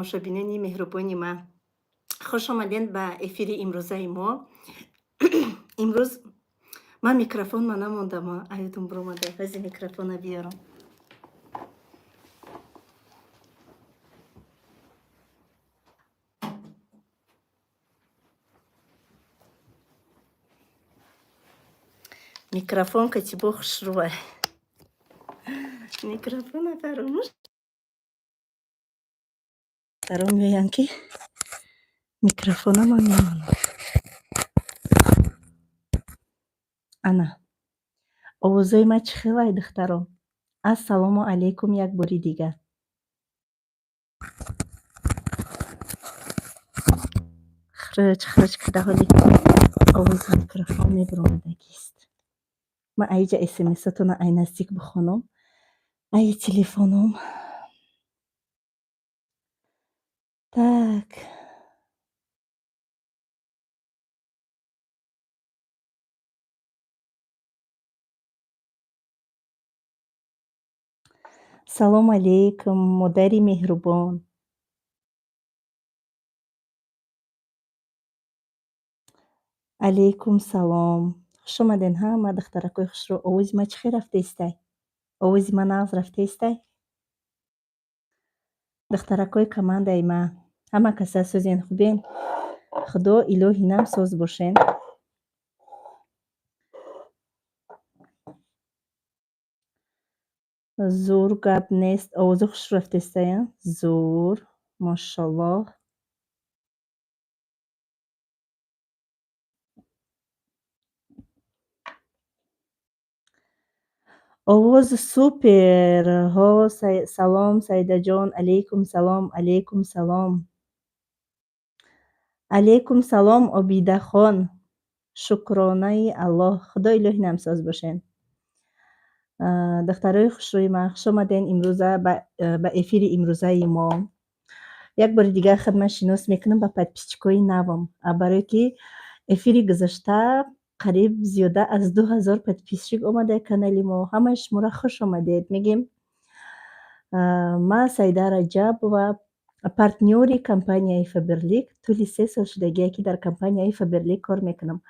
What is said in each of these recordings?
тамошобинони меҳрубони ман, хуш омадед ба эфири имрӯзаи мо. Имрӯз ман микрофонма намондама. Аёдум биромада, баъзе микрофона биёрам. Микрофон катибо хушрӯа. Микрофона фаромӯш. Таром меоям ки микрофонама мемонам. Ана. Овозои ман чӣ хелай, духтарон? Ассалому алайкум як бори дигар. Хрыч када ҳоли овози микрофон мебиромадагист. Ман аиҷа смсатона ай наздик бихонам. Ай телефоном. Так. Салому алейкум, модари меҳрубон. Алейкум салом. Хуш омаден ҳама духтаракои хушрӯ. Овози ман чӣ хел рафтаистай? Овози ман нағз рафтаистай? духтаракои командаи ман, ҳама каса сӯзен хубен? Худо илоҳи нам соз бошен. Зур гап нест. Овоза хуш рафтаистая? Зур. Машаллоҳ. овоз супер. Ҳо, салом Саидаҷон. Алейкум салом, алейкум салом. Алейкум салом Обидахон. Шукронаи Аллоҳ. Худо илоҳи нам соз бошен. духтарои хушрӯи ман, хуш омаден имрӯза ба эфири имрӯзаи мо. Як бори дигар хидмат мекунам ба подписчикои навам. Барое ки эфири гузашта қариб зиёда аз 2000 подписчик омадаи канали мо. Ҳамаи шуморо хуш омадед мегем. Ман Саида Раҷабова, партнёри компанияи Фаберлик. Тӯли 3 сол шудагие ки дар компанияи Фаберлик кор мекунам.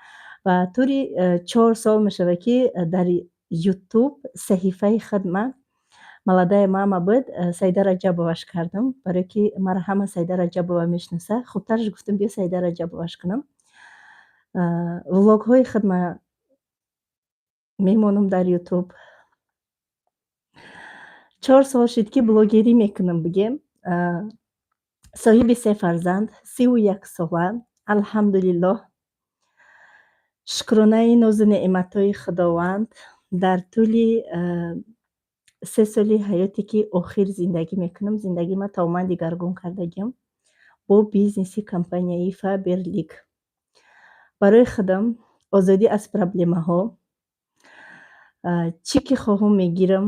Ва тӯли 4 сол мешавад ки дар ютуб саҳифаи хидма молодая мама буд, Саида Раҷабоваш кардам. Барое ки маро ҳама Саида Раҷабова мешнаса. Худтараш гуфтам биё Саида Раҷабоваш кунам. влогҳои хидма мемонам дар ютуб. 4 сол шуд ки блогерӣ мекунам бигем. соҳиби 3 фарзанд, 31 сола. Алҳамдулиллоҳ. Шукронаи нозу неъматҳои Худованд. Дар тӯли 3 соли ҳаёте ки охир зиндагӣ мекунам, зиндагии ман тамоман дигаргун кардагиам бо бизнеси компанияи Фаберлик. барои худам озодӣ аз проблемаҳо. Чӣ ки хоҳам мегирам.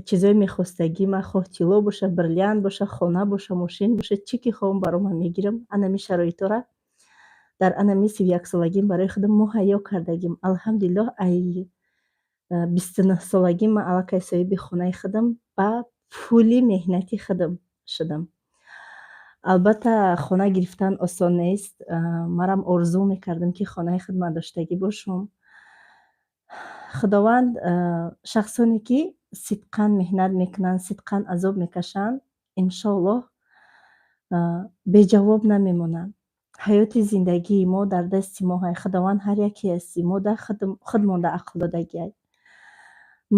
чизои мехостагима, хоҳ тилло боша, бриллиант боша, хона боша, мошин боша, чӣ ки хоҳам бароман мегирам. Анами шароитора дар анами 31 солагим барои худам муҳайё кардагим. Алҳамдулиллоҳ ай 29 солагим ман аллакай соҳиби хонаи худам ба пули меҳнати худам шудам. албатта хона гирифтан осон нест. манам орзу мекардам ки хонаи худам доштагӣ бошам. худованд шахсоне ки сидқан меҳнат мекунанд, сидқан азоб мекашанд, иншоаллоҳ беҷавоб намемонанд. ҳаёти зиндагии мо дар дасти мо ҳай. Худованд ҳар яке ҳасти мо дар худмонда ақл додагиай.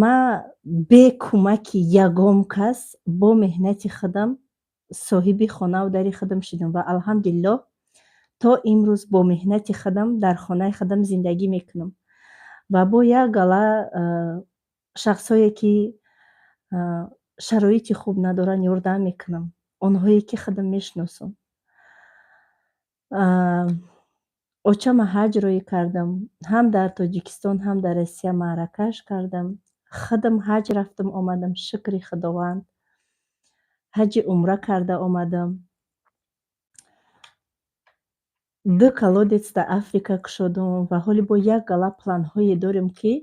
ман бе кӯмаки ягон кас бо меҳнати худам соҳиби хонаву дари худам шудам ва алҳамдулиллоҳ то имрӯз бо меҳнати худам дар хонаи худам зиндагӣ мекунам. ва бо як гала шахсое ки шароити хуб надоранд ёрдам мекунам. онҳое ки худам мешиносам. очама ҳаҷ роӣ кардам. ҳам дар Тоҷикистон, ҳам дар Россия маъракааш кардам. худам ҳаҷ рафтам омадам, шукри Худованд. ҳаҷи умра карда омадам. 2 колодец дар Африка кушодам ва ҳоли бо як гала планҳое дорем ки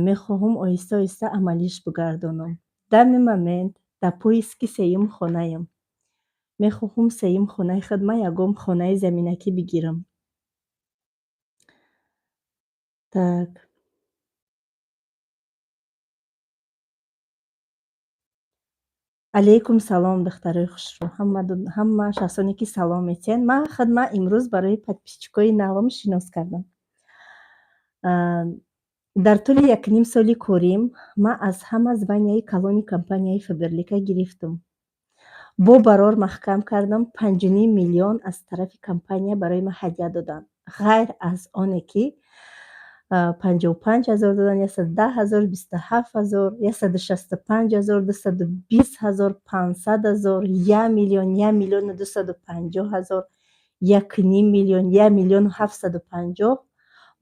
мехоҳам оҳиста оҳиста амалиш бигардонам. Дами момент дар поиски 3-ум хонаям. мехоҳам сеюм хонаи худма ягон хонаи заминакӣ бигирам. Так. алайкум салом, духтарои хушрӯ. Ҳама шахсоне ки салом метиҳанд. Ман худма имрӯз барои подписчикои навам шинос кардам. Дар тӯли 1 соли корим ман аз ҳама званияи калони компанияи Фаберлика гирифтам. Бо барор маҳкам кардам 5,5 млн аз тарафи компания барои ман ҳадия доданд. Ғайр аз оне ки 55,000 доданд, 110,000, 27,000, 165,000, 220,000, 500,000, 1 млн, 1,250,000, 1,5 млн, 1,750,000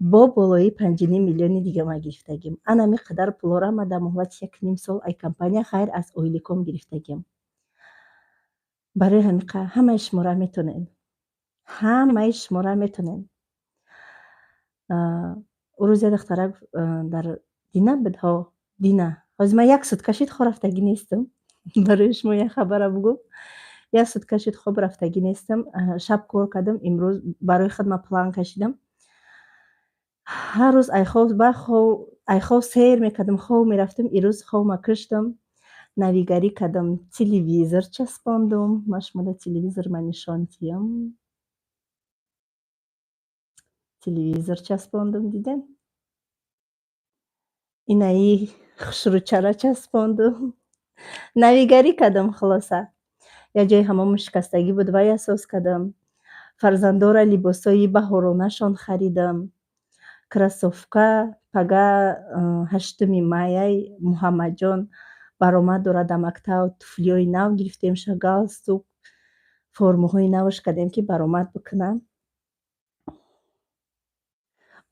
бо болои 5,5 млн дига ман гирифтагим. Ана миқдар пулора ман дар муҳлати 1 сол ай компания ғайр аз оиликом гирифтагим. барои ҳамин ҳамаи шуморо метонед. ҳамаи шуморо метонед. рӯзе духтарак дар дина бидҳо дина ҳозир ман 1 сутка шид хоб рафтагӣ нестам. барои шумо як хабара бугӯм. 1 сутка шид хоб рафтагӣ нестам. Шаб кор кардам, имрӯз барои худ ман план кашидам. ҳар рӯз айхов сейр мекардам, хов мерафтам. ирӯз ховма каштам, навигарӣ кардам, телевизор часпондум. ман шуморо телевизор ман нишон диҳам. телевизор часпондум, дидем. инаи хушрӯчаро часпондум. навигарӣ кардам хулоса. як ҷои ҳамому шикастагӣ буд, вай асос кардам. фарзандора либосои баҳоронашон харидам. кроссовка пага 8 майяи муҳаммадҷон баромад дорад дар мактаб. туфлиҳои нав гирифтем, галстук, формаҳои наваш кардем ки баромад бикунам.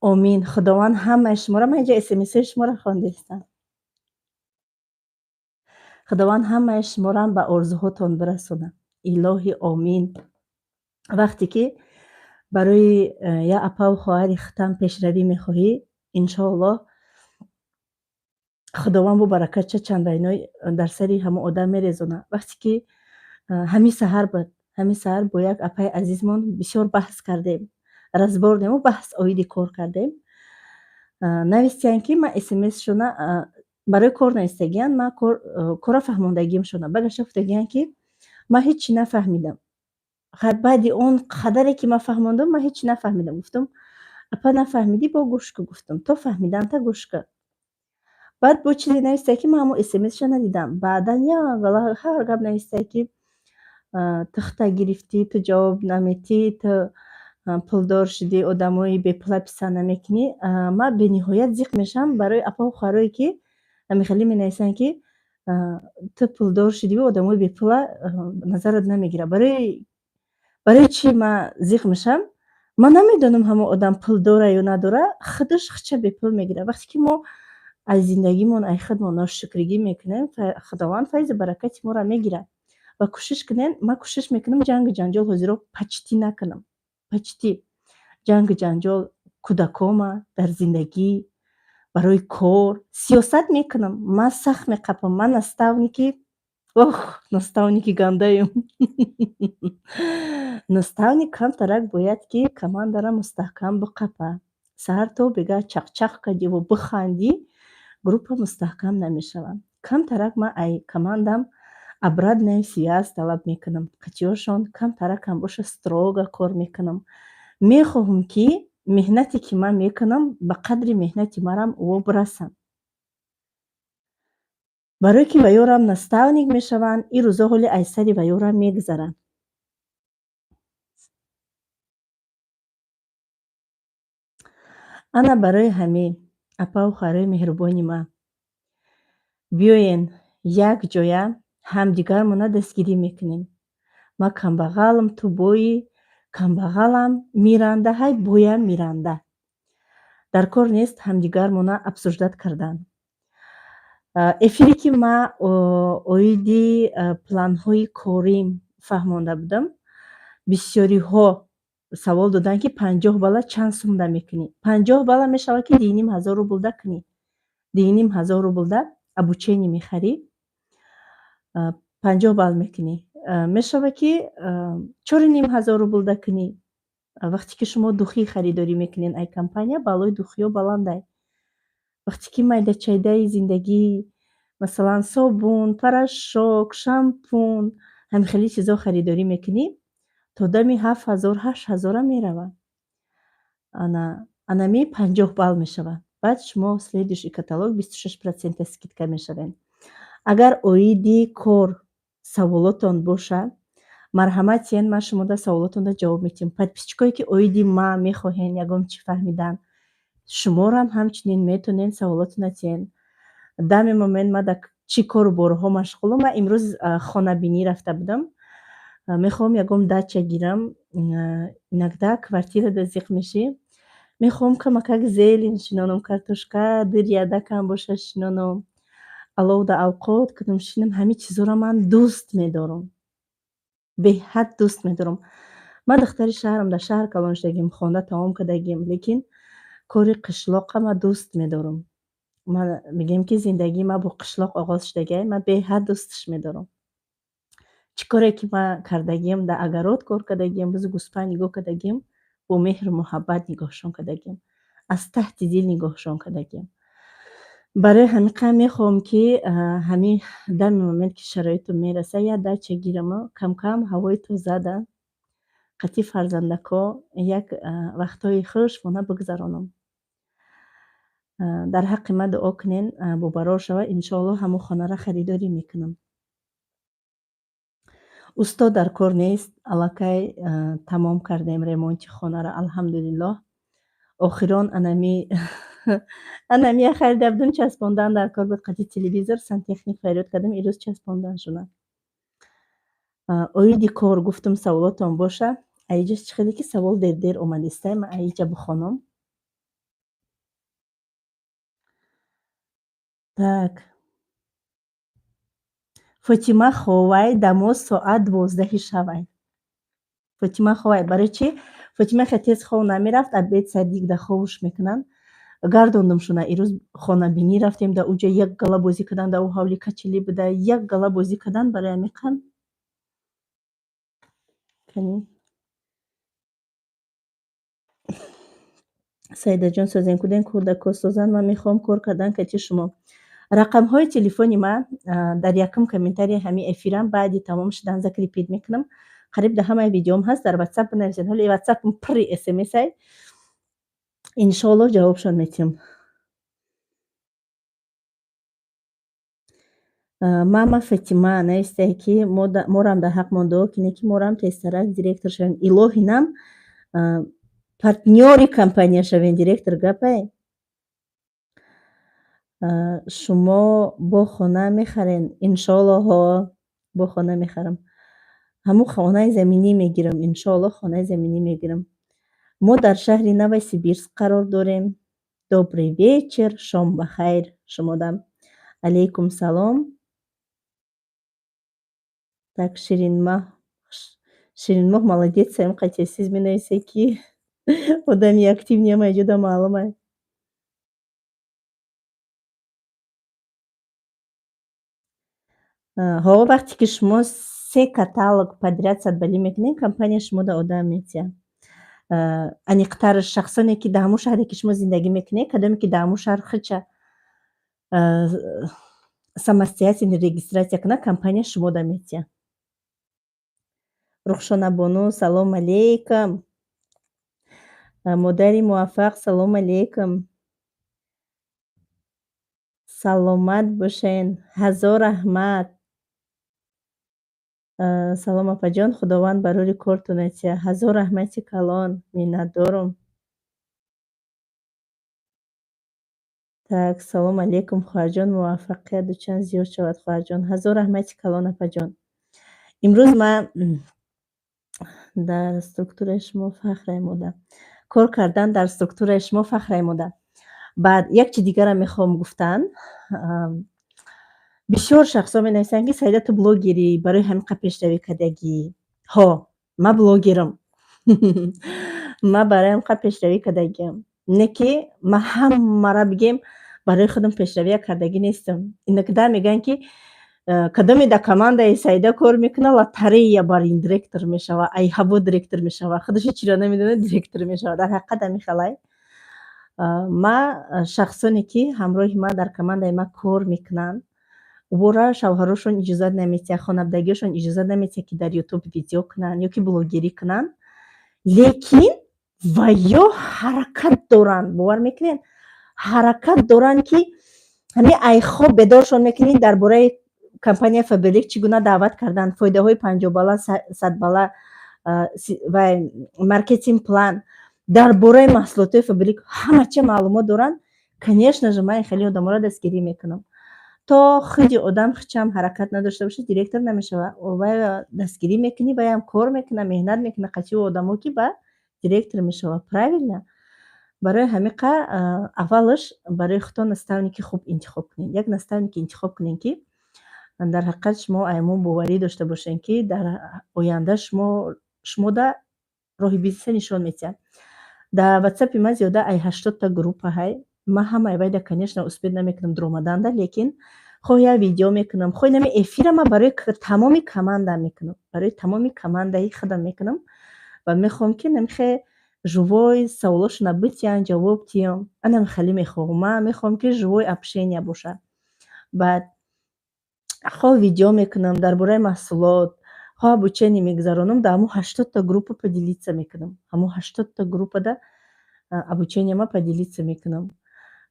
омин. худованд ҳамаи шуморо, ман инҷа смсҳои шуморо хондистам. худованд ҳамаи шуморо ба орзуҳотон бирасонад. илоҳи омин. вақте ки барои як апаву хоҳари хитам пешравӣ мехоҳӣ, иншоаллоҳ худованд бо баракатша чандайной дар сари ҳама одам мерезонад. вақте ки ҳамин саҳар буд, ҳамин саҳар бо як апаи азизмон бисёр баҳс кардем. разбор нему баҳс оиди кор кардем. навистиянд ки ман смсшона барои кор навистагиянд, ман кора фаҳмондагимшона. багаша гуфтагиянд ки ман ҳечи нафаҳмидам. баъди он қадаре ки ман фаҳмондам, ман ҳечи нафаҳмидам. гуфтам апа нафаҳмидӣ, бо гӯш кӯ. гуфтам то фаҳмиданта гӯш кӯ. баъд бо чизе навистае ки ман ҳамон смсша надидам. баъдан ҳар гап навистае ки ту хита гирифтӣ, ту ҷавоб наметӣ, ту пулдор шудӣ, одамои бепула писанд намекунӣ. ман бениҳоят зиқ мешавам барои апаву хоҳарое ки амихелӣ менависанд ки ту пулдор шудиву одамои бепула назарат намегирад. барои чӣ ман зиқ мешавам? ман намедонам ҳамон одам пул дора ё надора, худаш хича бепул мегирад. вақте ки мо аз зиндагимон ай худмо ношукригӣ мекунем, худованд файзу баракати моро мегирад. ва кӯшиш кунем, ман кӯшиш мекунам ҷангу ҷанҷол ҳозиро почти накунам. почти ҷангу ҷанҷол кӯдакома дар зиндагӣ, барои кор, сиёсат мекунам. ман сахт меқапам. ман наставники гандаем. наставник камтарак бояд ки командаро мустаҳкам биқапа. саҳар то бега чақчақ кадиву бихандӣ, группа мустаҳкам намешавад. камтарак ман ай командам обратную связь талаб мекунам. қатиёшон камтаракам боша строго кор мекунам. мехоҳам ки меҳнате ки ман мекунам ба қадри меҳнати манам ӯ бирасанд. барое ки ваёрам наставник мешаванд, ин рӯзо ҳоли айсари ваёрам мегузарад. ана барои ҳамин апаву хоҳарои меҳрубони ман, биёен як ҷоя ҳамдигармона дастгирӣ мекунем. ман камбағалам, ту бои, камбағалам, миранда, ҳай боям миранда. дар кор нест ҳамдигармона обсуждат кардан. эфире ки ман оиди планҳои корим фаҳмонда будам, бисёриҳо савол доданд ки 50 бала чанд сумда мекунӣ? 50 бала мешавад ки 2,500 рубл кунӣ. 2,500 рубл обучение мехарӣ, 50 бал мекунӣ. мешавад ки 4,5 рубл дакунӣ. Вақте ки шумо духӣ харидорӣ мекунед ай компания, балои духиё баландай. Вақте ки майда-чайдаи зиндагӣ, масалан собун, порошок, шампун, ҳамин хели чизо харидорӣ мекунӣ, то дами 7,000 8,000 меравад. Анами 50 балл мешавад. Баъд шумо следующий каталог 26% скидка мешавед. Агар оиди кор саволотон бошад, марҳамат ен ман шумода саволотонро ҷавоб медиҳам. Подписчикое ки оиди ма мехоҳен ягон чӣ фаҳмидан, шуморам ҳамчунин метонен саволотона тиен. Дами момент ма дар чӣ кору борҳо машғулам. Ман имрӯз хонабинӣ рафта будам. Мехоҳам ягон дача гирам. Иногда квартира дазиқ меши. Мехоҳам камакак зелен шинонам, картошка, дырядакам боша шинонам. Аловда авқот кунам шинам. Ҳамин чизоро ман дӯст медорам. Беҳад дӯст медорам. Ман духтари шаҳрам, дар шаҳр калон шудагим, хона тамом кардагим, лекин кори қишлоқа ман дӯст медорам. Ман мегӯям ки зиндагии ман бо қишлоқ оғоз шудагиай, ман беҳад дӯсташ медорам. Чӣ коре ки ман кардагим, дар агарод кор кардагим, бузу гӯспанд нигоҳ кардагим, бо меҳру муҳаббат нигоҳшон кардагим, аз таҳти дил нигоҳшон кардагим. Барои ҳамин мехоҳам ки ҳамин дами момент ки шароитам мераса, як дача гирам, кам-кам ҳавои тозада, қати фарзандако як вақтҳои хушбона бигзаронам. дар ҳаққи ман дуо кунен бобарор шава, иншоаллоҳ ҳамон хонара харидорӣ мекунам. устод дар кор нест, аллакай тамом кардем ремонти хонара, алҳамдулиллоҳ. охирон анами харида будам, часпондан дар кор буд, қати телевизор, сантехник фарёд кардам, ирӯз часпондан шуда. оиди кор гуфтам саволотон боша. аиҷа чӣ хеле ки савол дер омадистай, ман аиҷа бихонам. Так. Фотима Ховай дамоз соат 12 шавай. Фотима Ховай барои чӣ? Фотима хеле тез хов намерафт, обед садик да ховуш мекунанд. Гардондам шуна. Ирӯз хонабинӣ рафтем, дар уҷа як гала бозӣ карданд, дар ҳавли качелӣ буда як гала бозӣ карданд барои амиқан. Саидаҷон созенкуден кӯдако созанд, ман мехоҳам кор кардан кати шумо. рақамҳои телефони ман дар якум комментарии ҳамин эфирам баъди тамом шудан закрепид мекунам. қариб дар ҳамаи видеом ҳаст, дар ватсап бинависед. ҳоли ватсапм пурри смсай. иншоаллоҳ ҷавобшон метиҳам. мама Фатима навистае ки морам дар ҳақмон дуо кине ки морам тезтарак директор шавем. Илоҳи нам партнёри компания шавем, директор гапай. шумо бо хона мехарен? Иншоаллоҳо бо хона мехарам. ҳамун хонаи заминӣ мегирам, иншоаллоҳ хонаи заминӣ мегирам. мо дар шаҳри Новосибирск қарор дорем. Добрый вечер, шом бахайр шумодам. Алейкум салом. Так, Ширинмоҳ молодецаем, қати сиз менависе ки одами активниам аҷуда маълумай. вақте ки шумо 3 каталог подряд садбалӣ мекунед, компания шумода одам метиҳад. аниқтар шахсоне ки дар ҳамон шаҳре ки шумо зиндагӣ мекунед, кадоме ки дар ҳамон шаҳр хича самостоятельно регистратсия кунад, компания шумода метиҳад. рухшона бону салом алейкум. модари муваффақ салом алейкум. саломат бошен. ҳазор раҳмат. салом апаҷон, худованд барори кортон айтия. ҳазор раҳмати калон, миннатдорам. Так, салом алейкум хоҳарҷон, муваффақият дучанд зиёд шавад хоҳарҷон. ҳазор раҳмати калон апаҷон. имрӯз ман дар структураи шумо фахрай мода. кор кардан дар структураи шумо фахрай мода. баъд як чиз дигарам мехоҳам гуфтан. бисёр шахсо менависанд ки Саида ту блогерӣ, барои ҳамин қадр пешравӣ кардагӣ. ҳо, ман блогерам. ман барои ҳамин қадр пешравӣ кардагиам. Не ки ман ҳамаро бигем барои худам пешравӣ кардагӣ нестам. Иногда мегӯянд ки кадоме да командаи Саида кор мекунад, лотарея бар ин директор мешавад, ай ҳаво директор мешавад, худашро чиро намедонад директор мешавад. Дар ҳақиқат ҳами халай. Ма шахсоне ки ҳамроҳи ма дар командаи ма кор мекунанд, убора шавҳарошон иҷозат наметиҳад, хонавдагиашон иҷозат наметиҳад ки дар ютуб видео кунанд ё ки блогерӣ кунанд, лекин ва ё ҳаракат доранд. Бовар мекунед? Ҳаракат доранд ки ҳамин айхо бедоршон мекунед дар бораи компания Faberlic чӣ гуна даъват карданд, фоидаҳои 50 балла, 100 балла ва маркетинг план, дар бораи маҳсулоти Faberlic ҳамачи маълумот доранд. Конечно же, ман хеле одаморо дастгирӣ мекунам. То худи одам хичам ҳаракат надошта бошад, директор намешавад. Вай дастгирӣ мекунӣ, ваям кор мекунад, меҳнат мекунад, қатъи одамо ки ба директор мешавад. Правильно? Барои ҳамиқа аввалаш барои худтон наставники хуб интихоб кунед. Як наставники интихоб кунед ки дар ҳақиқат шумо аймон боварӣ дошта бошед ки дар оянда шумода роҳи бизнеса нишон метиҳад. Дар ватсапи ман зиёда ай 80 та группа ҳай. Ман ҳамаи вайда конечно успед намекунам дромаданда, лекин хоҳ я видео мекунам, хоҳ нами эфира ман барои тамоми команда мекунам. Барои тамоми командаи худам мекунам ва мехоҳам ки намехе живой саволошона битиям, ҷавоб тиём. Анам хеле мехоҳам. Ман мехоҳам ки живой общение боша. Баъд хоҳ видео мекунам дар бораи маҳсулот, хоҳ обучение мегузаронам, дар ҳамон 80 та группа поделиться мекунам. Ҳамон 80 та группада обучение ма поделиться мекунам.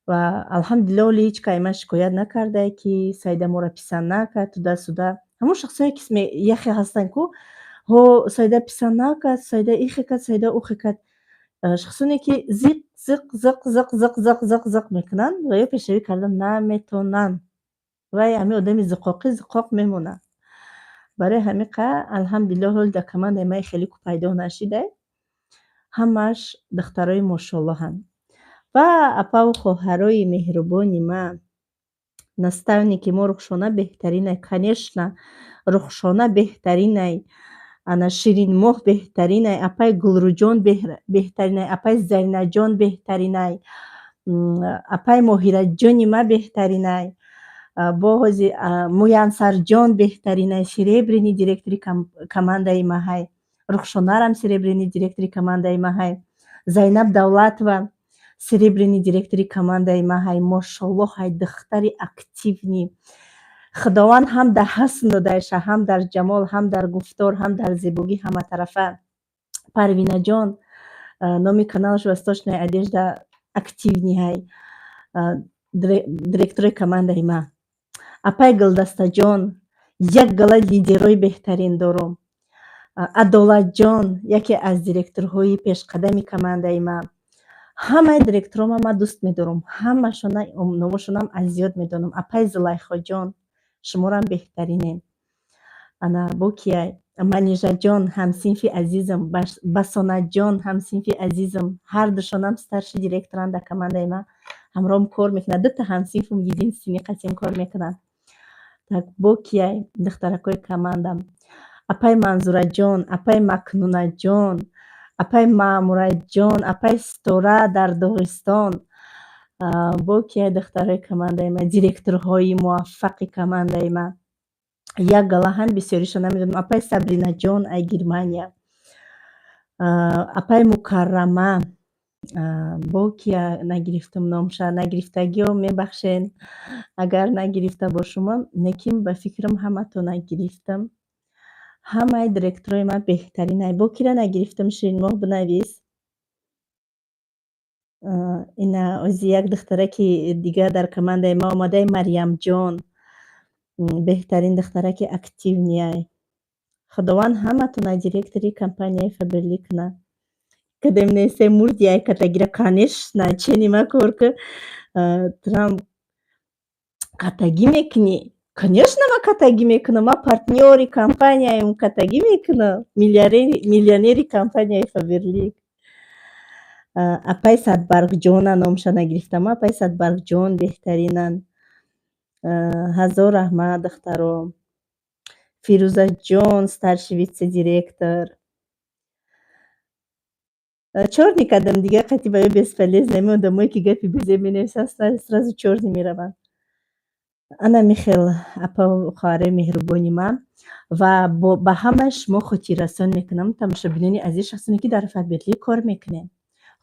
Ва алҳамдулиллаҳ оли ҳеҷ кай ман шикоят накарда ки Саида моро писанд накард, туда-суда. Ҳамон шахсоне ки яхе ҳастанд ку ҳо Саида писанд накард, Саида ихе кард, Саида ухе кард. Шахсоне ки зиқ зиқ зиқ зиқ зиқ зиқ зиқ зиқ мекунанд ва ё пешравӣ кардан наметонанд. Вай ҳамин одами зиқоқ мемонад. Барои ҳамиқа алҳамдулиллаҳ ҳол дар командаи ман хеле ку пайдо нашида. Ҳамааш духтарои мошоаллоҳанд. Ва апаву хоҳарои меҳрубони ман, наставники мо Рухшона беҳтаринай, конечно, Рухшона беҳтаринай, ана Ширинмоҳ беҳтаринай, апай Гулруҷон беҳтаринай, апай Зайнаҷон беҳтаринай, апай Моҳираҷони ма беҳтаринай, боҳози Муяссарҷон беҳтаринай, серебряни директори командаи ма ҳай, Рухшонарам серебряни директори командаи ма ҳай, Зайнаб Давлатова серебряни директори командаи ма ҳай. Мошоаллоҳ ҳай духтари активни. Худованд ҳам дар ҳасн додааша, ҳам дар ҷамол, ҳам дар гуфтор, ҳам дар зебогӣ ҳаматарафа. Парвинаҷон номи каналаш восточная одежда активни ҳай, директори командаи ма. Апай Гулдастаҷон як гала лидерои беҳтарин дорум. Адолатҷон яке аз директорҳои пешқадами командаи ма. Ҳамаи директорома ман дӯст медорам. Ҳамашона номошонам аз ёд медонам. Апай Зулайхоҷон шуморам беҳтаринед. Ана бо кияй Манижаҷон ҳамсинфи азизам, Басонаҷон ҳамсинфи азизам. Ҳардушонам старши директоранд дар командаи ма. ҳамроҳам кор мекунад. Дута ҳамсинфум един синни қасим кор мекунанд. Так бо кияй духтаракои командам. Апай Манзураҷон, апай Макнунаҷон, апай Маъмураҷон, апай Ситора дар Доғистон. Бо кияй духтарои командаи ма, директорҳои муваффақи командаи ма. Як гала ҳам бисёришон намедонам. Апай Сабринаҷон ай Германия. Апай Мукаррама. Бо кия нагирифтам номша, нагирифтагиҳо мебахшен агар нагирифта бошумам, лекин ба фикрам ҳаматона гирифтам. Ҳамаи директорои ман беҳтаринай. Бо кира нагирифтам Ширинмоҳ бинавис. Ина ози як духтараки дига дар командаи ма омадай Марьямҷон. Беҳтарин духтараки активниай. Худованд ҳаматона директори компанияи Faberlic кунад. Кадем несе мурдиай катагира, конечно, ченима кор ки Трамп катагӣ мекунӣ? Конечно, ман катагӣ мекунам. Ман партнёри компанияем, катагӣ мекунам. Миллионери компанияи Faberlic. Апай Садбаргҷона номша нагирифтам. Апай Садбаргҷон беҳтаринанд. Ҳазор раҳмат духтаро. Фирӯзаҷон старший вице-директор. Чорни кардам дига, қатъи ба ё бесполезно. Ҳамин одамое ки гапи безеб менависанд, сразу чорни мераванд. ана михел апа хоҳараи меҳрубони ман ва ба ҳама шумо хотиррасон мекунам, тамошобинони азиз, шахсоне ки дар фаберлик кор мекунем,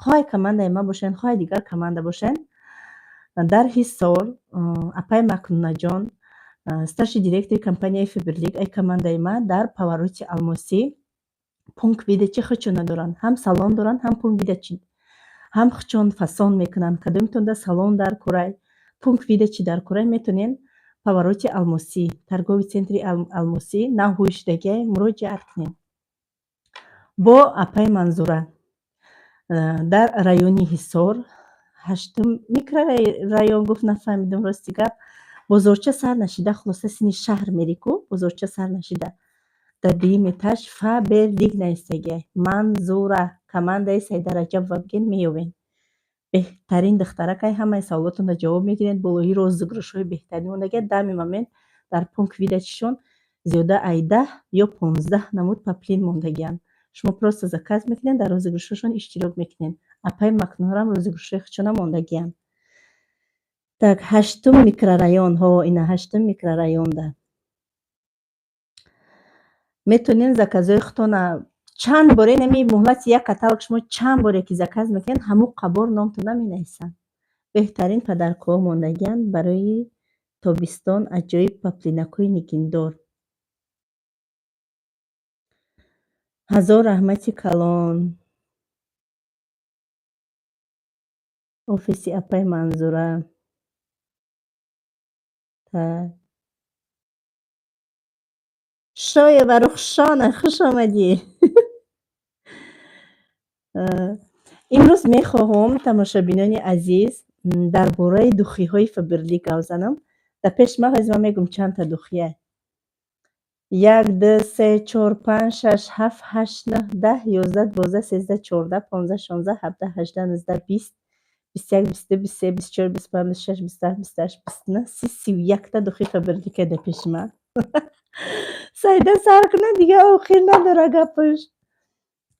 хоҳе командаи ма бошен, хоҳе дигар команда бошен. дар ҳисор апай макнунаҷон, старши директори компанияи фаберлик, ай командаи ма дар повороти алмосӣ пункт видачи худшона доранд, ҳам салон доранд, ҳам пункт видачи, ҳам худшон фасон мекунанд. Кадомитон дар салон дар курай, пункт видачи дар курай метонен повороти алмосӣ, торгови центри алмосӣ наҳуи шудагиай муроҷиат кунем. Бо апай Манзура дар райони ҳисор, 8 микрорайон гуфт, нафаҳмидам рости гап, бозорча сар нашида, хулоса сини шаҳр мерику, бозорча сар нашида, дар дуюм этаж фаберлик наистагиай Манзура командаи Сайдараҷаб ва биген меёвем. беҳтарин духтаракай, ҳамаи саволотонро ҷавоб мегиред, болои розыгрышҳои беҳтарин мондагият. Дами момент дар пункт видачишон зиёда ай 10 ё 15 намуд паплин мондагианд. Шумо просто заказ мекунед, дар розыгришҳошон иштирок мекунед. Апай макнунам розыгришҳои худшона мондагианд. Так, 8 микрорайон, ина 8 микрорайонда метонен заказҳои худтона чанд боре, нами муҳлати як каталог шумо чанд боре ки заказ мекунед, ҳамун қабор номтона менависанд. беҳтарин падаркоҳо мондагианд барои тобистон, аҷоиб паплинакҳои нигиндор. ҳазор раҳмати калон, офиси апай Манзура. Шоева Рухшона, хуш омадӣ. имрӯз мехоҳам тамошобинони азиз дар бораи духиҳои фаберлик гап занам. Дар пеши ман ҳозир ман мегӯям чандта духия. 1 2 3 4 5 6 7 8 9 10 11 12 13 14 15 16 17 18 19 20 21 22 23 24 25 26 27 28 29 31 духи фаберлика дар пеши ман. Сайда сар кунад дига охир надора гапаш.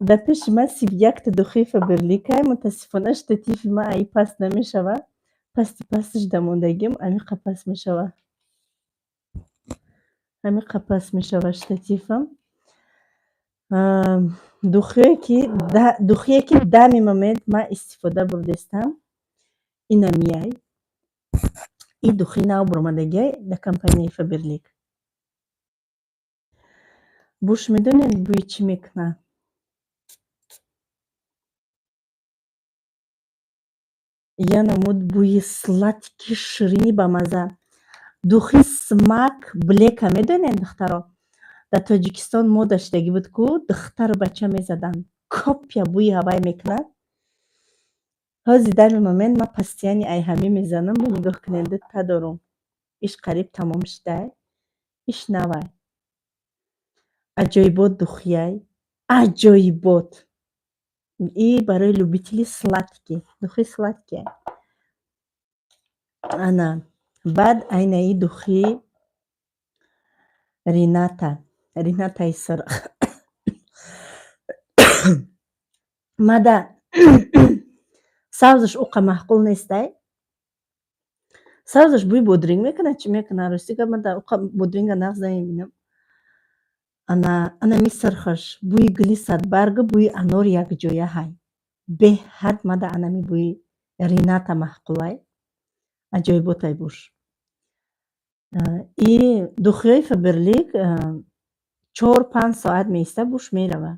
дар пеши ман 31 духи фаберлика. мутаассифона штативи ман аи паст намешава, пастиш дамондагим амиқа паст мешава, амиқа паст мешава штативам. духие ки дами момент ман истифода бурдестам, ина мияй, и духи нав буромадагиай дар компанияи фаберлик. буш медонед бӯи чӣ мекунад? я намуд бӯи сладки ширини ба маза. духи смак блека медонед духтаро? дар Тоҷикистон мода шудагӣ буд ку духтару бача мезаданд. копия бӯи ҳавай мекунад. ҳозир дами момент ман постоянно ай ҳамӣ мезанам. ба нигоҳ кунед дутта дорум. иш қариб тамом шудай, иш навай. аҷоибот духияй, аҷоибот. И барои любители сладки, духи сладки. ана баъд айнаи духи Ринатаи сирх. мада савзаш уқа маъқул нестай? савзаш бӯи бодринг мекунад, чӣ мекунад? Рости гап ман дар уқа бодринга нағз намебинам. ана мисирхаш бӯи гули садбарга, бӯи анор якҷоя ҳай. беҳад мада анами бӯи Рината маъқулай. аҷоиботай буш. и духиҳои фаберлик 4-5 соат меиста буш мерава.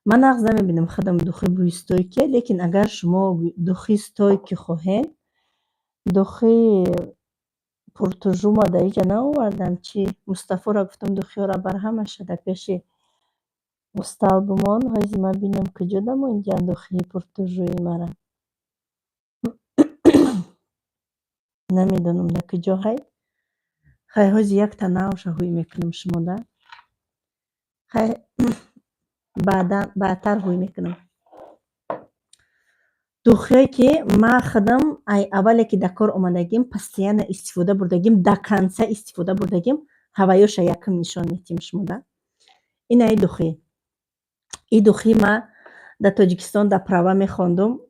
ман нағз намебинам хадам духи бӯи стойки, лекин агар шумо духи стойки хоҳед, духи пуртужу ма дар инҷа наовардам, чӣ Мустафоро гуфтам духиёро барҳам ашада пеши усталбумон. ҳозир ман бинам куҷо дамондиянд духии пуртужуи мара. намедонам дар куҷо ҳай. хай ҳозир якта навша ҳуй мекунам шумода. хай баъдтар ҳуй мекунам. духие ки ман худам ай аввале ки дар кор омадагим постоянно истифода бурдагим, до конца истифода бурдагим, ҳаваёша якум нишон медиҳем шумода. ина и духи. и духи ман дар Тоҷикистон дар права мехондум,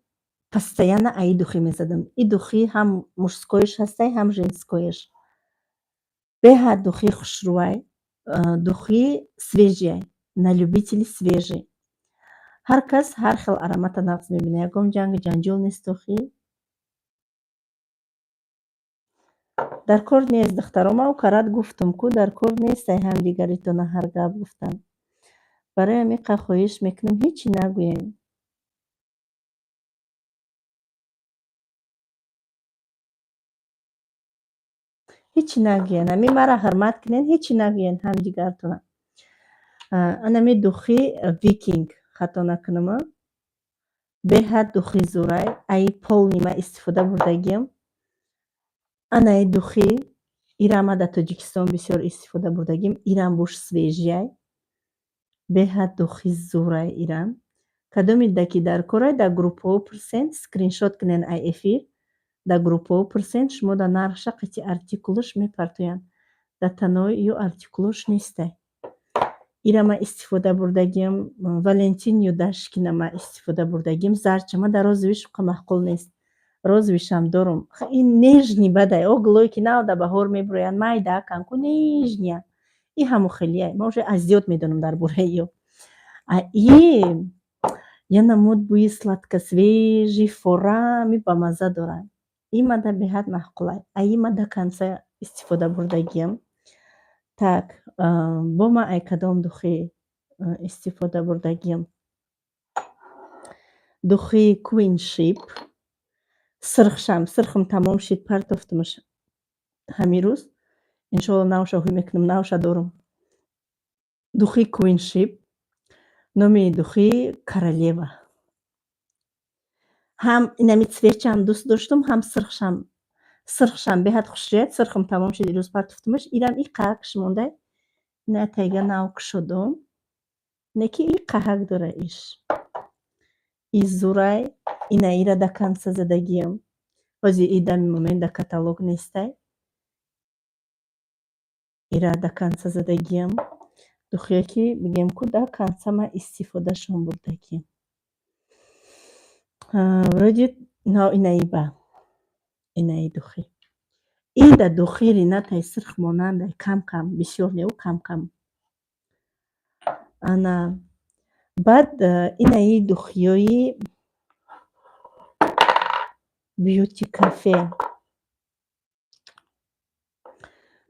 постоянно аи духи мезадам. и духи ҳам мужскоиш ҳастай, ҳам женскоиш. Беҳад духи хушрӯай, духи свежияй, на любители свежий. Ҳар кас ҳар хел аромата нағз мебинад. Ягон ҷангу ҷанҷол нест духи. дар кор нест духтаро, ман карат гуфтум ку дар кор нестай ҳамдигаритона ҳар гап гуфтан. Барои ҳамин қа хоҳиш мекунам ҳечи нагӯем. ҳечи нагӯен. Ҳамин мара ҳурмат кунен, ҳечи нагӯен ҳамдигартона. Анами духи Викинг хато накунама. Беҳад духи зурай. Аи полни ма истифода бурдагиам. Анаи духи ира ма дар Тоҷикистон бисёр истифода бурдагим. Ирам буш свежияй. Беҳад духи зурай ирам. Кадоми даки дар корай дар группаҳо пурсен, скриншот кунен ай эфир. Дар группаҳо пурсен, шумо дар нарша қати артикулаш мепартоянд. Дар танои ё артикулаш нестай. Ира ма истифода бурдагим. Валентин Юдашкина ма истифода бурдагим. Зарча ма дар розовиш уқа маъқул нест. Розовишам дорум. Ин нежни бадай. Оглое ки нав дар баҳор мебуроянд. Майда кан ку нежния. И ҳамо хелияй. Ма уже аз зиёд медонам дар бораи ё. А ин я намуд бӯи сладка свежи форами ба мазза дорад. Ин мада беҳад маъқулай. Аи ма да канса истифода бурдагиам. Так, бо ма ай кадом духи истифода бурдагиам. Духи Queenship. Сирхшам. Сирхам тамом шид, партофтамаш ҳамин рӯз. Иншоалло навша ҳуй мекунам, навша дорум. Духи Queenship. Номи духи Королева. Ҳам инами цветчаам дӯст доштум, ҳам сирхшам. Сирхшам беҳад хушрӯяд. Сирхам тамом шид, ирӯз партофтамаш. Ирам и қаҳакш мондай. Ина тайга нав кушодум. Не ки и қаҳак дора иш. И зурай. Ина ира да канса задагиам. Ҳозир и дами момент да каталог нестай. Ира да канса задагиам. Духие ки бигем ку да канса ма истифодашон бурдагиам. Вроде нав инаи ба. Инаи духи. И да духи ринатай сирх монандай кам-кам, бисёр не, кам-кам. Ана баъд инаи духиёи Beauty Cafe.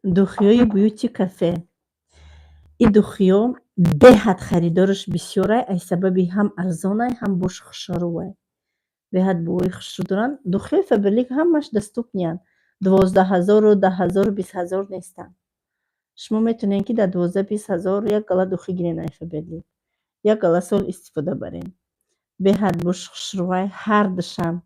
Духиёи Beauty Cafe. И духиё беҳад харидораш бисёрай, аз сабаби ҳам арзонай, ҳам бош хушрӯай. Беҳад бӯи хушрӯ доранд. Духиёи Faberlic ҳамаш доступниянд. 12,000, 10,000, 20,000 нестанд. Шумо метавонед ки дар 12-20,000 як гала духи гирен ай Faberlic. Як гала сол истифода барен. Беҳад бош хушрӯай, ҳар душам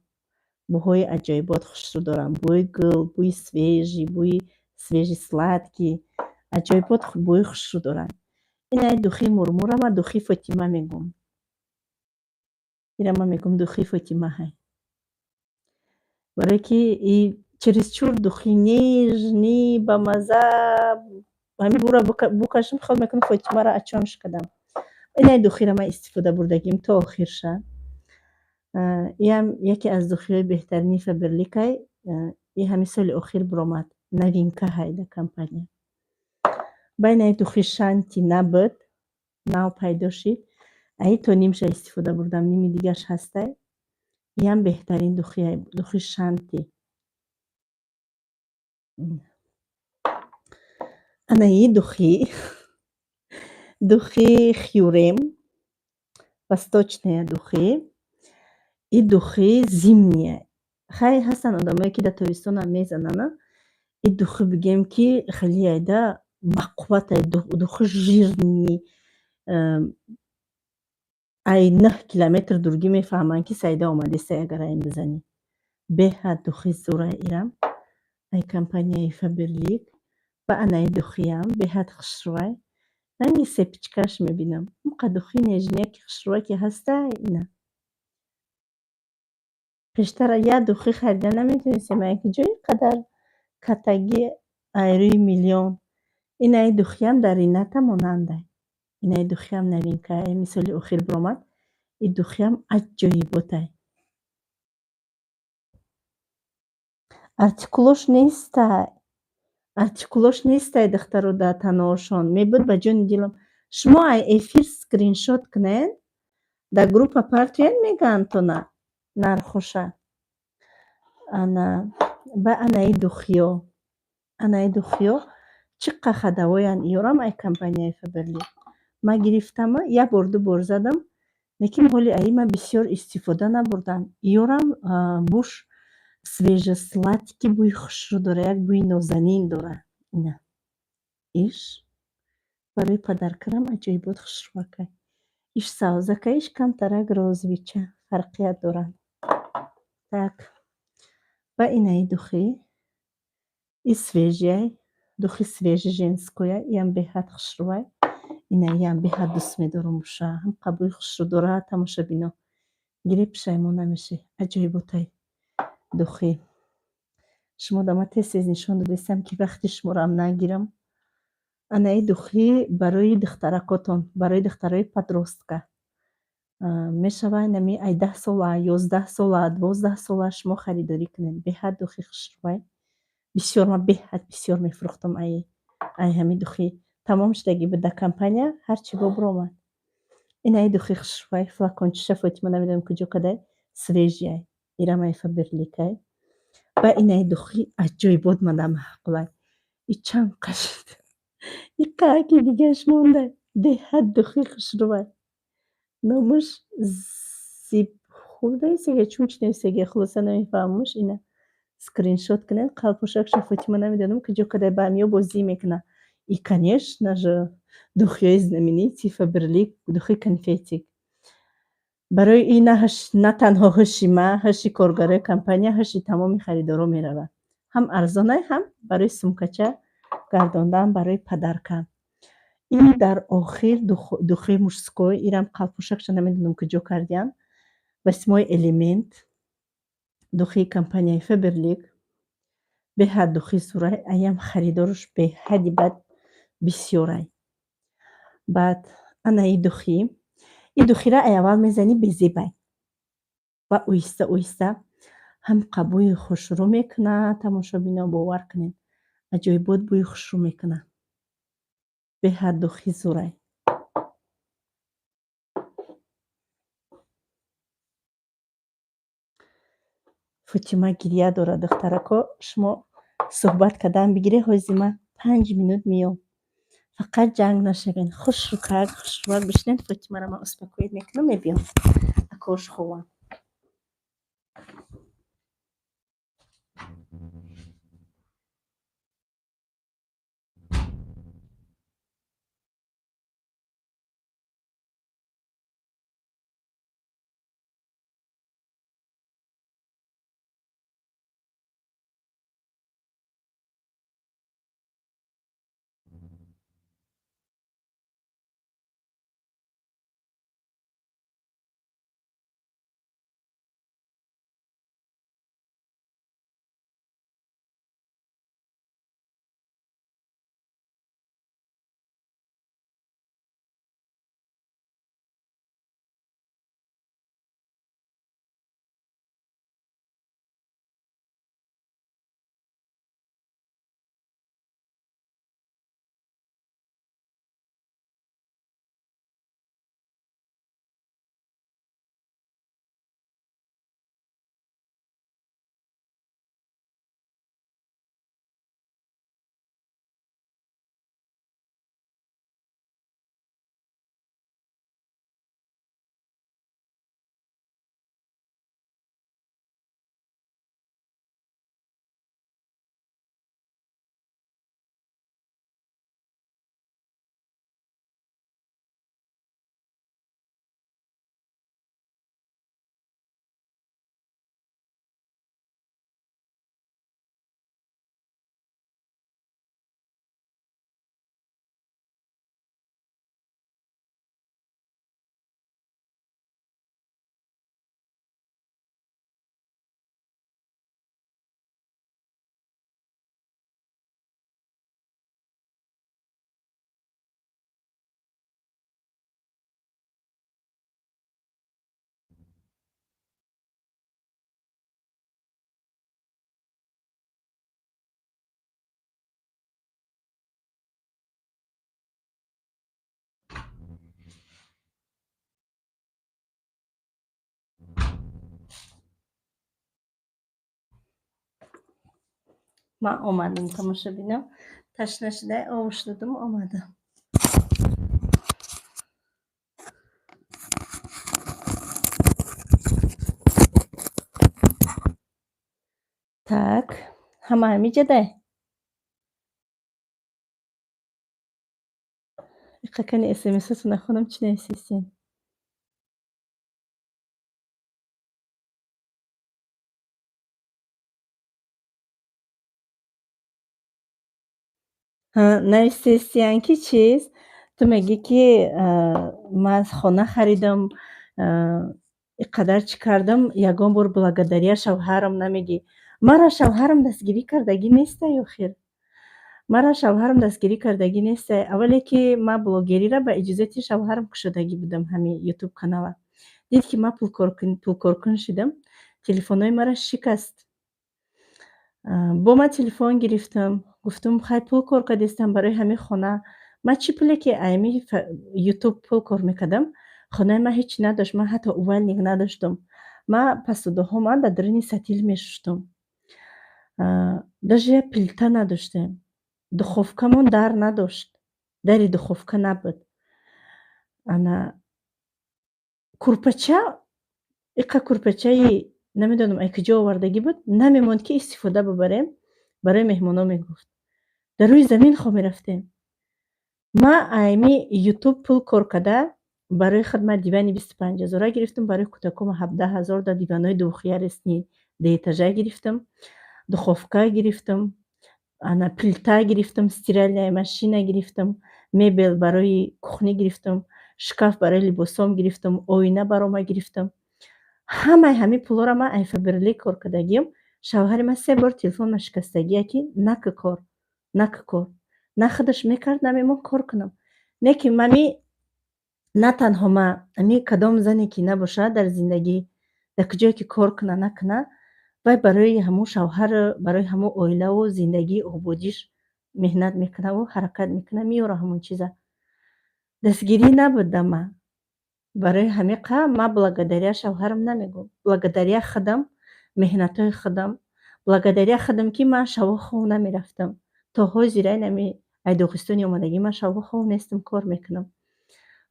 бӯҳои аҷоибот хушрӯ доранд. Бӯи гул, бӯи свежи сладкий. Аҷоибот бӯи хушрӯ доранд. Инаи духи мурмура ма духи Фотима мегӯм. Ира ма мегӯм духи Фотима ҳай. Барое ки и чересчур духи нежни ба мазза. Ҳамин бура букашам хел мекунам Фотимаро ачонш кадам. Инаи духира ма истифода бурдагим то охирша. Иам яке аз духиёи беҳтарини Faberlic ай. И ҳамин соли охир буромад. Новинка ҳай дар компания. Ба инаи духи Shanti набуд. Нав пайдо шид. Аи то нимша истифода бурдам, ними дигаш ҳастай. Иам беҳтарин духи ай, духи Shanti. Анаи духи Хюрем. Восточная духи. И духи зимния. Хай ҳастанд одамое ки дар тобистонам мезананд. И духи бигем ки хеле айда бақувватай, духи жирни. Ай 9 километр дургӣ мефаҳманд ки сайда омадистай агар айн бизанӣ. Беҳад духи зурай ирам. Ай компанияи Faberlic. Ва анаи духиям беҳад хушрӯай. Ранги сепичкаш мебинам. Муқа духи нежния ки хушрӯай ки ҳастай ина. Пештар як духи харида наметавонистем, ки ҷои қадар каттагӣ айрӯи миллион. Инаи духиям дар рината монандай. Инаи духиям новинка, мисоли охир буромад. И духиям аҷоиботай. Артикулош нестай. артикулош нестай духтару да таноошон мебуд ба ҷони дилам шумо ай эфир скриншот кунен да группа партиян мегаанд то на нархуша ана ба анаи духиё чӣ қахадавоян иёрам ай компанияи фаберли ма гирифтама як бор ду бор задам лекин ҳоли аи ма бисёр истифода набурдам иёрам буш свежесладкий бӯи хушрӯ дора як бӯи нозанин дора ина иш барои падаркарам аҷоибот хушрӯвакай иш саҳозакай иш камтарак розовича фарқият доранд так ва инаи духӣ и свежяй духи свежи женскоя иам беҳад хушрӯвай инаиам беҳад дӯст медорам буша ҳам қабӯи хушрӯ дора тамошабино гире пушаймон намешӣ аҷоиботай духӣ шумо дама тез нишон додестам ки вақти шумораам нагирам анаи духӣ барои духтаракотон барои духтарои подростка мешавад нами ай 10 сола 11 сола 12 сола шумо харидорӣ кунед беҳад духи хушрӯвай бисёр ма беҳад бисёр мефурӯхтам ай ҳами духӣ тамом шудагӣ буда компания ҳарчи бобуромад инаи духи хушрӯвай флакончиша Фотима намедонам куҷо кадай свежяй ирам ай фаберликай ба инаи духӣ аҷоибот мадам ҳақлай и чанд қашид и қаҳки дигаш монда беҳад духи хушрӯвай номуш зибхурдасега чунчи нависаги хулоса намефаҳмам ина скриншот кунед қалпошакша Фотима намедонам куҷо кадай ба ҳамиё бозӣ мекуна и конечно же духиёи знаменитии фаберлик духи конфетик барои ин на танҳо ҳуши ма ҳуши коргарои компания ҳуши тамоми харидоро меравад ҳам арзонай ҳам барои сумкача гардондан барои падарка и дар охир духи мужской ирам қалпошакша намедонам куҷо кардиям васмои элемент духи компанияи фаберлик беҳад духи зурай аям харидораш беҳади бад бисёрай баъд анаи духӣ и духира ай аввал мезанӣ безебай ва оҳиста оҳиста ҳам қабӯи хушрӯ мекуна тамошобино бовар кунед аҷоибот бӯи хушрӯ мекуна беҳад духи зурай Фотима гирья дорад духтарако шумо суҳбат кардан бигире ҳози ман 5 минут меём фақат ҷанг нашавен хушрӯвак бишнед Фотимаро ман успокоит мекунам мебиём акош ховам من اومدم تماشا بینم تشنه شده آوش دادم اومدم так همه میجده کنی اسمس رو نخونم چی نویسیستین نویسیستین که چیز تو میگی که من از خانه خریدم اینقدر چی کردم یگان بار بلگداری شوهرم نمیگی مرا شوهرم دستگیری کردگی نیسته یا خیر مرا شوهرم دستگیری کردگی نیست اولی که من بلوگری را به اجازه شوهرم کشیدگی بودم همین یوتیوب کانال دید که من پول کارکن شدم تلفنای مرا شکست با من تلفن گرفتم گفتم خیلی پول کار کردستم برای همین خانه من چی پولی که ایمی یوتیوب پول کار میکردم خانه من هیچ نداشت من حتی اول نیگ نداشتم من پس دو من در درین ستیل میشتم даже پلتا نداشتم دخوفکمون در نداشت دری دخوفکه نبود انا کورپچه ایقه کورپچه نمیدونم ای کجا آوردگی بود نمیموند که استفاده ببریم برای مهمونا میگفت در روی زمین خو میرفتیم ما ایمی یوتیوب پول کار کرده برای خدمت دیوانی 25,000 گرفتم برای کتکوم 17,000 دا دیوانای دوخیه رسنی دیتاجه گرفتم دخوفکه گرفتم انا پلتا گرفتم стиральная машина گرفتم мебель برای کухنی گرفتم шкаф برای لباسام گرفتم آینه برام گرفتم همه پولا ما ایفا کار کردگیم شوهر من 3 بار تلفن شکستگی که نک کار نه خودش میکرد نمیمون کار کنم نه که ممی نه تنها ما امی کدام زنی که نباشه در زندگی در کجایی که کار کنه نکنه و برای همون شوهر برای همون اویله و زندگی عبودیش مهنت میکنه و حرکت میکنه میاره همون چیزا دستگیری نبوده من برای همین من благодаря شوهرم نمیگم благодаря خودم مهنتای خودم благодаря خودم که من شو خو نمیرفتم تا های زیرای نمی ایدوغستانی اومدگی من شو خو نیستم کار میکنم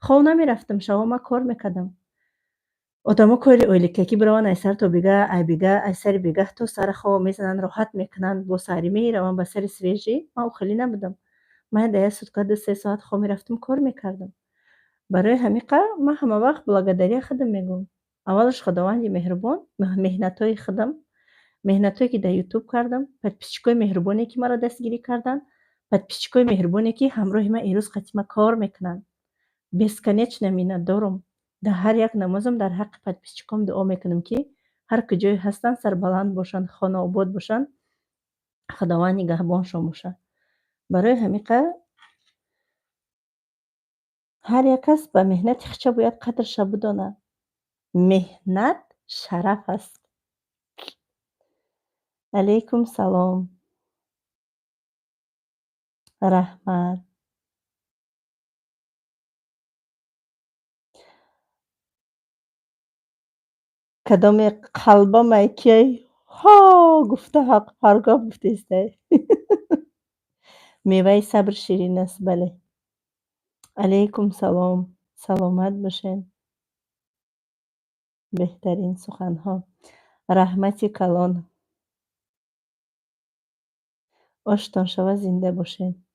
خو نمیرفتم شو ما کار میکردم آدما کاری اولیککی برون ایسر تو بیگه ای بیگه ای سر بیگه تو سر خو میزنن راحت میکنن با سری میروم با سر سویجی من خیلی نبودم من در سوتکا 3 ساعت خو میرفتم کار میکردم برای همین من همه وقت благодаря خودم میگم اولش خداوند مهربان مهنتای خودم مهنتایی که در یوتیوب کردم подписчикای مهربانی که مرا دستگیری کردن подписчикای مهربانی که همراه من امروز قطعا کار میکنن бесконечно minnatдорم در هر یک نمازم در حق подписчикам دعا میکنم که هر کجای هستن سربلند باشن خانه آباد باشن خداوند نگهبانشان باشه برای همین هر یک کس به مهنت خویش باید قدرش بداند مهنت شرف است علیکم سلام رحمت کدام قلبم میکی ها گفته حق هرگاه گفته است میوه صبر شیرین است بله علیکم سلام سلامت باشین بهترین سخنها رحمتی کلان آشتان شوه زنده باشین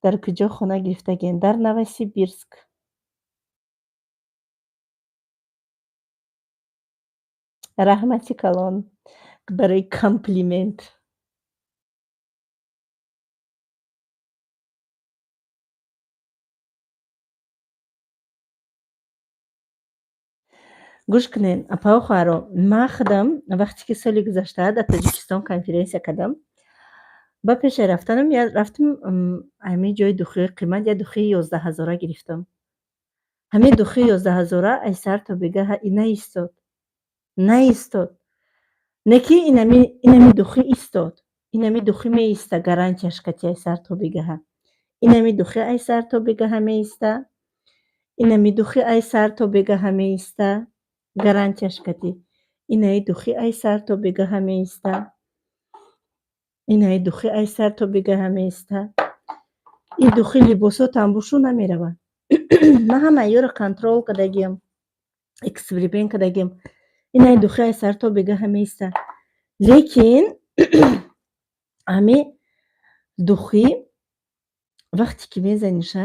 در کجا خانه گرفتگین در نوسیبیرسک رحمتی کلان برای کامپلیمنت گوش کنین اپا خوارو ما خودم وقتی که سالی گذشته در تاجیکستان کنفرانس کردم با پیش رفتم همین جای دخوی قیمت یا دخوی 11,000 گرفتم همین دخوی 11,000 ای سر تا بگه نه ایستاد نه که اینمی دخوی ایستاد اینمی دخوی می ایسته گرانتیش کتی ای سر تا بگه اینمی دخوی ای سر تا بگه می ایسته اینمی دخوی ای سر تا بگه می ایسته گرانتیش کتی اینمی دخوی ای سر تا بگه می ایسته Инаи духӣ ай сар то бигаҳа меиста. И духӣ либосотам бушу намеравад. Ман ҳамаи ёро контрол кардагиам, эксперимент кардагиам. Инаи духӣ ай сар то бигаҳа меиста. Лекин ҳами духӣ вақте ки мезаниша,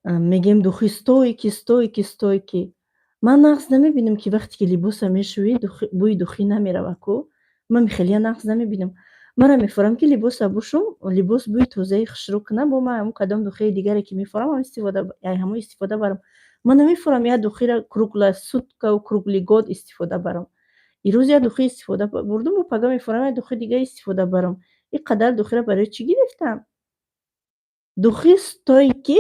мегӯем духӣ стойки, стойки, стойки. Ман нағз намебинам ки вақте ки либосам мешӯӣ, бӯи духӣ намеравад ку. Ман михелия нағз намебинам. Манро мефурам ки либоса бушум, либос бӯи тозаи хушрӯ кунад, бо ман ҳамун кадом духии дигаре ки мефурам ҳамон истифода барам. Ман намефурам як духиро круглосуткаву круглигод истифода барам. Ирӯз як духӣ истифода бурдум, бопага мефурам як духи дига истифода барам. Ин қадар духиро барои чӣ гирифтам? Духи стойки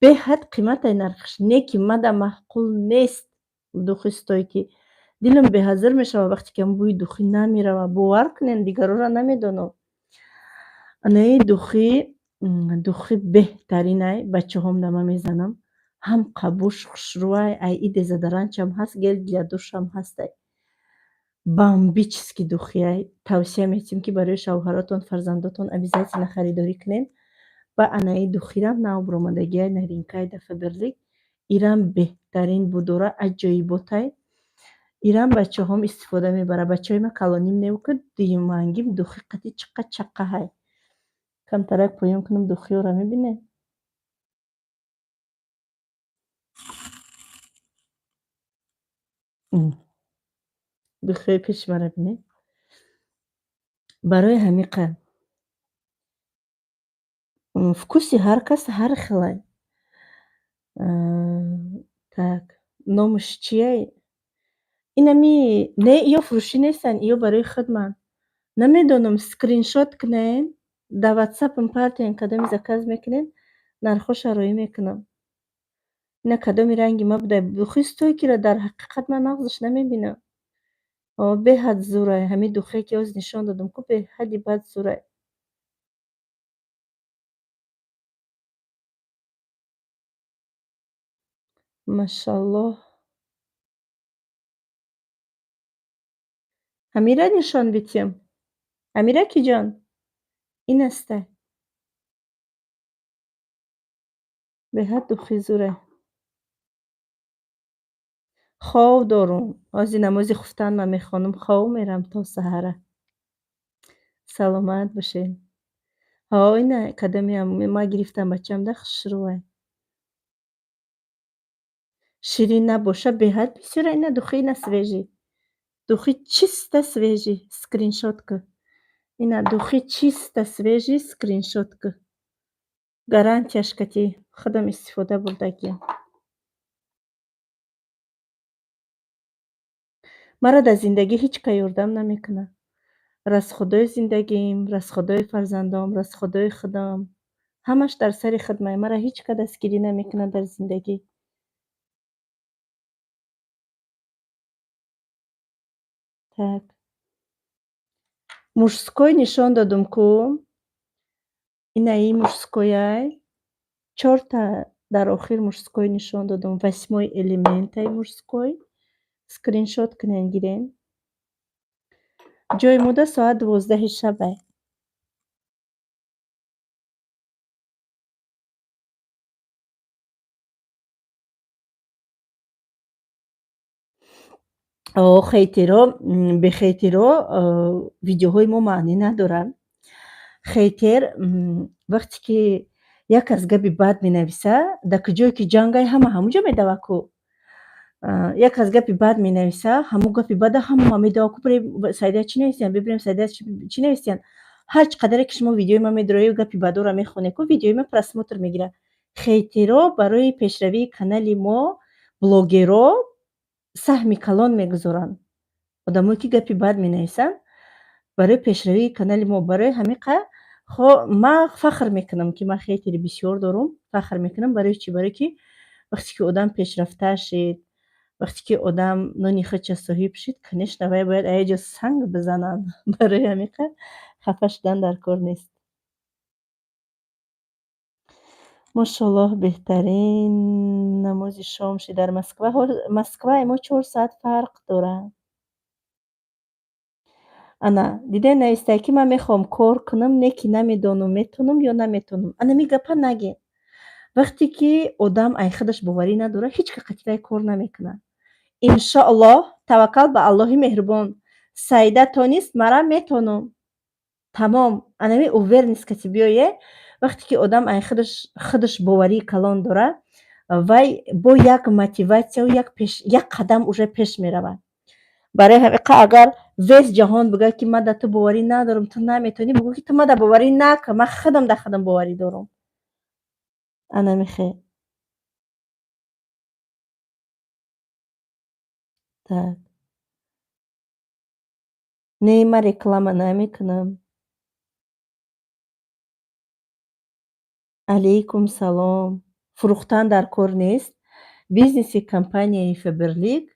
беҳад қиматаи нархш. Не ки мада маъқул нест духи стойки. Дилам беҳазар мешавад вақте ки ҳамн бӯи духӣ намеравад. Бовар кунед, дигаронро намедонам. Анаи духи беҳтаринай бачаҳом да ман мезанам. Ҳам қабуш хушрӯай, ай и дезодорантчам ҳаст, гел для душам ҳастай. Бомбический духиай. Тавсия мекунем ки барои шавҳаротон, фарзандотон обязательно харидорӣ кунед. Ба анаи духирам нав буромадагиай новинкаи да Faberlic. Ирам беҳтарин будора аҷоиботай. Ирам бачаҳом истифода мебаранд. Бачаҳои ман калоним неву ки дуюмангим духи қати чақа чақаҳай. Камтарак поён кунам духиёро мебинед? Духиёи пеши маро бинед? Барои ҳамиқа вкуси ҳар кас ҳар хелай. Так, номаш чиай? Инами не ё фурӯшӣ нестанд, ё барои худманд. Намедонам, скриншот кунед, дар ватсапам партияен кадоми заказ мекунед, нархоша роӣ мекунам. Ина кадоми ранги ма будай. Духи стойкиро дар ҳақиқат ман нағзаш намебинам. Беҳад зӯрай. Ҳамин духие ки ҳозир нишон додам ку беҳади бад зӯрай. Машаллоҳ. Ҳамира нишон битем. Амиракиҷон, ин астай. Беҳад духи зӯрай. Хов дорум. Ҳозир намози хуфтанро мехонам, хов мерам то саҳара. Саломат бошед. Ина кадомиам ман гирифтам бачаам да хушрӯай. Ширин набоша, беҳад бисёрай. Ина духи ина свежий. Духи чиста свежий. Скриншот ку. Ина духи чиста свежий, скриншот ку. Гарантияш кати худам истифода бурдагиам. Маро дар зиндагӣ ҳеҷ ка ёрдам намекунад. Разходои зиндагим, разходои фарзандом, разходои худам, ҳамаш дар сари хидмат. Маро ҳеҷ ка дастгирӣ намекунад дар зиндагӣ. Так. Мужской нишон додум ку. Инаи мужскояй. 4 та дар охир мужской нишон додум. 8 элементаи мужской. Скриншот кунед гирен. Ҷои мудда соат 12 шабай. Хейтиро, бехейтиро видеоҳои мо маънӣ надорад. Хейтер вақте ки як кас габи бад менависа, дар куҷое ки ҷангай ҳама ҳамуҷо медавад ку. Як кас гапи бад менависа, ҳамун гапи бада ҳама медавад ку. Саидия чӣ нависиянд? Бибирем Саидия чӣ нависиянд? Ҳар чӣ қадаре ки шумо видеои ман медироед, гапи бадоро мехонед ку, видеои ман просмотр мегирад. Хейтиро барои пешравии канали мо, блогерро саҳми калон мегузоранд. Одамое ки гапи бад менависанд барои пешравии канали мо. Барои ҳамиқа ман фахр мекунам ки ман хейтери бисёр дорум. Фахр мекунам. Барои чӣ? Барои ки вақте ки одам пешрафта шид, вақте ки одам нони худша соҳиб шид, конечно вай бояд аяҷо санг бизананд. Барои ҳамиқа хафа шудан дар кор нест. Мошаллоҳ, беҳтарин намози шом шид дар Москва. Москваи мо 4 соат фарқ дорад. ана диде навистай ки ман мехоҳам кор кунам, не ки намедонам метавонам ё наметавонам. Анами гапа нагӣ. Вақте ки одам ай худаш боварӣ надорад, ҳеҷ қатидай кор намекунад. Иншоаллоҳ, таваккал ба Аллоҳи меҳрубон. Саида тонист, манам метавонам. Тамом. Анами уверенность кати биёе, вақте ки одам ай худаш боварии калон дорад, вай бо як мотиватсияу як қадам уже пеш меравад. Барои ҳамин агар вес ҷаҳон бигӯяд ки ман дар ту боварӣ надорам, ту наметавонӣ, бигӯ ки ту ман дар боварӣ накун, ман худам дар худам боварӣ дорам. Анами хел. Так. Не, ман реклама намекунам. Алейкум салом. Фурӯхтан дар кор нест. Бизнеси компанияи Faberlic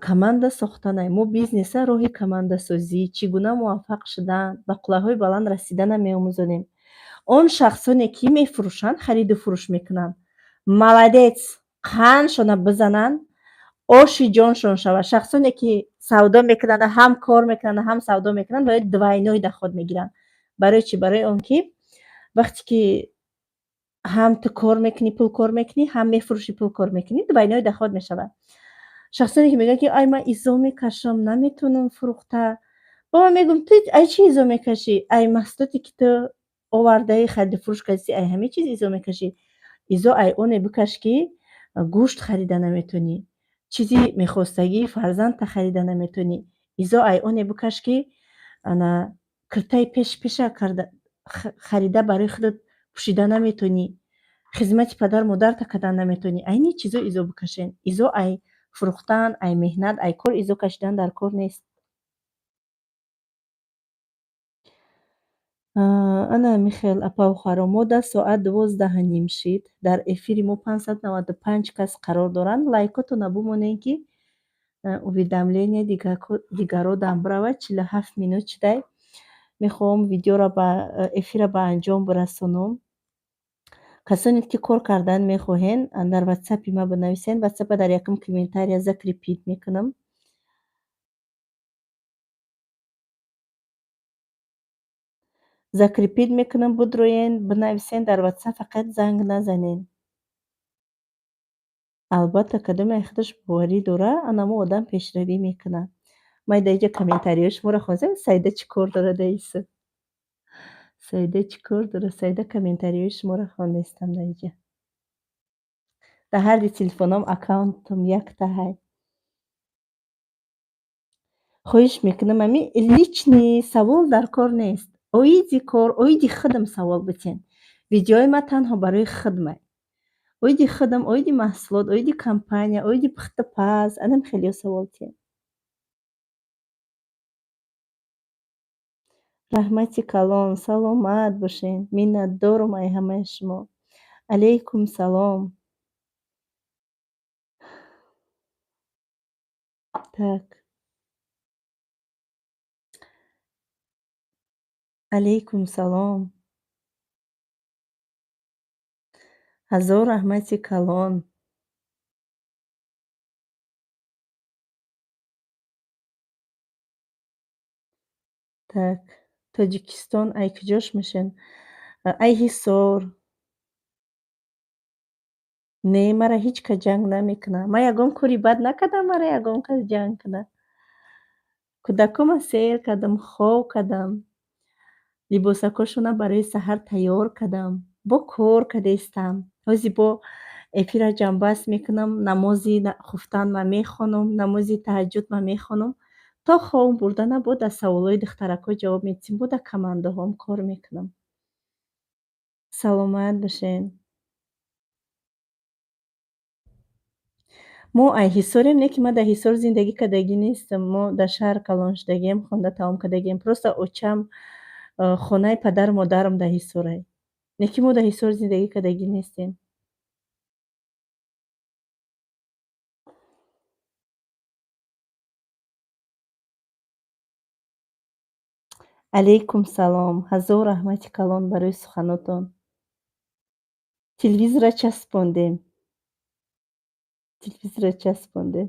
команда сохтанай. Мо бизнеса роҳи командасозӣ, чӣ гуна муваффақ шудан, ба қуллаҳои баланд расиданам меомӯзонем. Он шахсоне ки мефурӯшанд, хариду фурӯш мекунанд, маладец, қандшона бизананд, оши ҷоншон шавад. Шахсоне ки савдо мекунанд, ҳам кор мекунанд, ҳам савдо мекунанд, бояд двайной доход мегиранд. Барои чӣ? Барои он ки вақте ки ҳам ту кор мекунӣ, пул кор мекунӣ, ҳам мефурӯшӣ, пул кор мекунӣ, двайной доход мешавад. Шахсоне ки мегӯянд ки ай ман изо мекашам, наметавонам фурӯхта. Ба ман мегӯям ту ай чӣ изо мекашӣ? Ай маҳсулоте ки ту овардаи хариду фурӯш кардӣ, ай ҳамин чиз изо мекашӣ. Изо ай оне бикаш ки гӯшт харида наметавонӣ. Чизи мехостагии фарзандта харида наметавонӣ. Изо ай оне бикаш ки ана куртаи пеша карда харида барои худат пӯшида наметавонӣ. Хизмати падару модарта кардан наметавонӣ. Айни чизо изо бикашен. Изо ай фурӯхтан, ай меҳнат, ай кор, изо кашидан дар кор нест. Ана Михаил Апавхаро, мо дар соат 12:30 шид дар эфири мо 595 кас қарор доранд. Лайкотона бумонед ки уведомления дигародам биравад. 47 минут шудай. Мехоҳам видеоро ба эфирро ба анҷом бирасонам. Касоне ки кор кардан мехоҳед, дар WhatsApp-и ма бинависед. WhatsApp-а дар якум комментария закрепид мекунам. Закрепид мекунам, будроен, бинависен, дар WhatsApp фақат занг назанед. Албатта кадоме худаш боварӣ дорад, анамо одам пешравӣ мекунад. Ман дар инҷа комментариҳои шуморо хонидам, Саида чӣ кор дорад даису? Саида чӣ кор дорад? Саида комментариҳои шуморо хонистам дар инҷа. Дар ҳарди телефонам аккаунтам якта ҳай. Хоҳиш мекунам, ҳамин личный савол дар кор нест. Оиди кор, оиди худам савол битен. Видеои ман танҳо барои худмай. Оиди худам, оиди маҳсулот, оиди компания, оиди пухтупаз, анам хелиё савол тиен. Раҳмати калон, саломат бошен. Миннатдорам ай ҳамаи шумо. Алейкум салом. Так. Алейкум салом. Ҳазор раҳмати калон. Так. Тоҷикистон ай куҷош мешен? Ай Ҳисор. Не, мара ҳеҷ кас ҷанг намекунад. Ман ягон кори бад накардам, мара ягон кас ҷанг кунад. Кӯдакома сер кардам, хов кардам. Либосакошона барои саҳар тайёр кардам. Бо кор кардестам. Ҳози бо эфира ҷамъбаст мекунам, намози хуфтан ман мехонам, намози таҳаҷҷуд ман мехонам. То ховам бурда набуд, аз саволҳои духтарако ҷавоб медиҳам, буд аз командаҳоам кор мекунам. Саломат бошен. Мо ай Ҳисорем, не ки ман дар Ҳисор зиндагӣ кардагӣ нестам. Мо дар шаҳр Калон шудагием, хонда тамом кардагием. Просто очам хонаи падару модарам дар Ҳисорай. Не ки мо дар Ҳисор зиндагӣ кардагӣ нестем. Алейкум салом. Ҳазор раҳмати калон барои суханотон. Телевизорро часпондем. Телевизорро часпондем.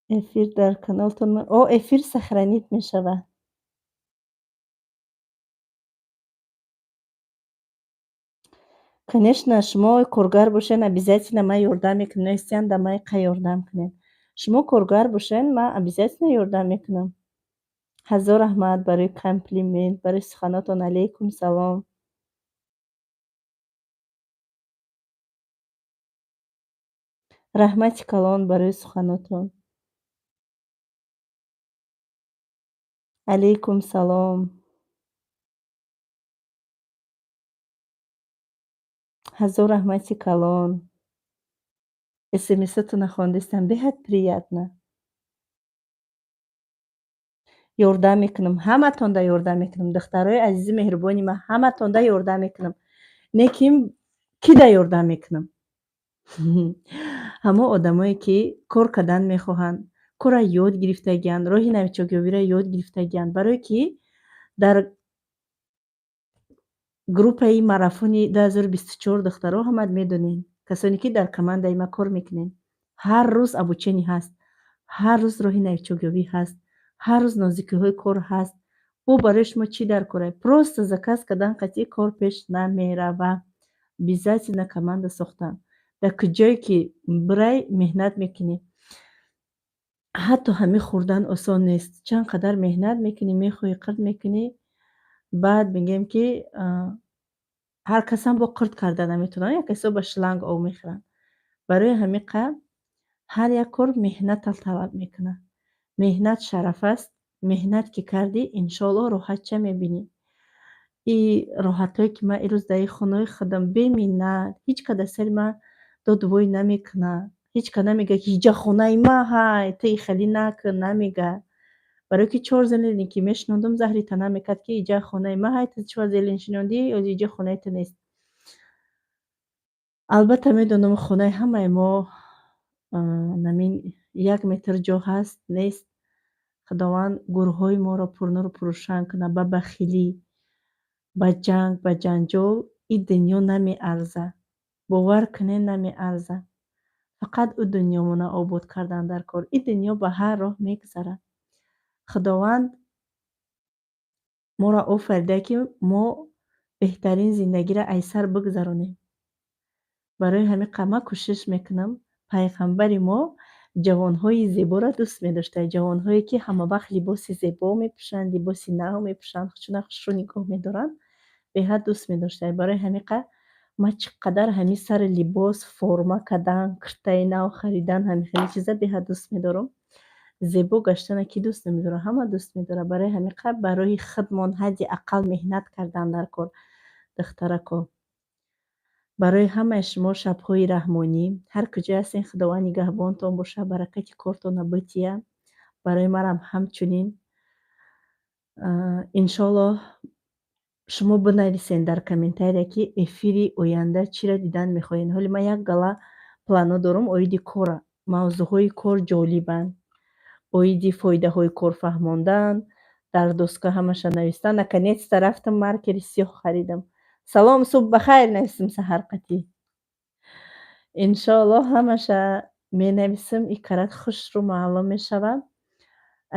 эфир дар каналтон эфир сохранит мешавад. Конечно, шумо коргар бошед, обязательно ман ёрдам мекунам, нестиян да ман қа ёрдам кунед. Шумо коргар бошед, ман обязательно ёрдам мекунам. ҳазор раҳмат барои комплимент, барои суханотон. Алейкум салом. Раҳмати калон барои суханотон. Алейкум салом. ҳазор раҳмати калон. смсатона хондистам, беҳад приятно. Ёрдам мекунам, ҳаматонда ёрдам мекунам. Духтарои азизи меҳрубони ман, ҳаматонда ёрдам мекунам. Не ки да ёрдам мекунам. ҳамо одамое ки кор кардан мехоҳанд, корро ёд гирифтагианд, роҳи навчокёбиро ёд гирифтагианд, барое ки дар группаи марафони 2024 духтаро ҳамат медонем, касоне ки дар командаи ма кор мекунем. Ҳар рӯз обученӣ ҳаст, ҳар рӯз роҳи навчокёбӣ ҳаст, ҳар рӯз нозикиҳои кор ҳаст. Бо барои шумо чӣ дар кор аст? Просто заказ кардан қатъи кор пеш намеравад. Обязательно команда сохтан. Дар куҷое ки бирай меҳнат мекунӣ, ҳатто ҳамин хӯрдан осон нест. Чанд қадар меҳнат мекунӣ, мехоҳӣ қирд мекунӣ, баъд мегӯем ки ҳар касам бо қирд кардан наметавонад. Як ҳисоб ба шланг об мехӯранд. Барои ҳамин қа ҳар як кор меҳнатро талаб мекунад. Меҳнат шараф аст. Меҳнат ки кардӣ, иншоаллоҳ роҳатча мебинӣ. Роҳатое ки ман ирӯз дар хонаи худам беминнат, ҳеҷ кадar сари ман додувой намекунад. Ҳеҷ кадar намегӯяд ки иҷа хонаи ман ҳай, ту ихелӣ накун, намегӯяд. Барое ки 4 зелени ки мешинондам заҳри тана мекард ки иҷа хонаи ман ҳай, ту чӣ зелен шинондӣ, иҷа хонаи ту нест. Албатта медонам хонаи ҳамаи мо намин 1 метр ҷо ҳаст, нест. Худованд гурҳои моро пурнуру пурушан кунад. Ба бахилӣ, ба ҷанг, ба ҷанҷол ин дунё намеарзад. Бовар кунед, намеарзад. Фақат ӯ дунёмона обод кардан дар кор. Ин дунё ба ҳар роҳ мегузарад. Худованд моро офарида ки мо беҳтарин зиндагиро айсар бигузаронем. Барои ҳамин қа ман кӯшиш мекунам. Пайғамбари мо ҷавонҳои зеборо дӯст медошта. Ҷавонҳое ки ҳамавақт либоси зебо мепӯшанд, либоси нав мепӯшанд, хушро нигоҳ медоранд, беҳад дӯст медошта. Барои ҳамин қа ман чӣ қадар ҳамин сари либос, форма кардан, куртаи нав харидан, ҳамин хели чиза беҳад дӯст медорам. Зебо гаштана ки дӯст намедорад? Ҳама дӯст медорад. Барои ҳамин қа барои худмон ҳадди аққал меҳнат кардан дар кор, духтарако. барои ҳамаи шумо шабҳои раҳмонӣ, ҳар куҷо ҳастен, худованд нигаҳбонтон бошад, баракати кортона бития. Барои манам ҳамчунин. Иншоаллоҳ шумо бинависен дар комментария ки эфири оянда чиро дидан мехоҳед. Ҳоли ман як гала плано дорам оиди кора. Мавзӯъҳои кор ҷолибанд. Оиди фоидаҳои кор фаҳмондан, дар доска ҳамаша навистан. Наконец-то рафтам маркери сиёҳ харидам. Салом, субҳ бахайр нависем саҳар қатӣ. Иншоаллоҳ ҳамаша менависем, ин карат хушру маълум мешавад.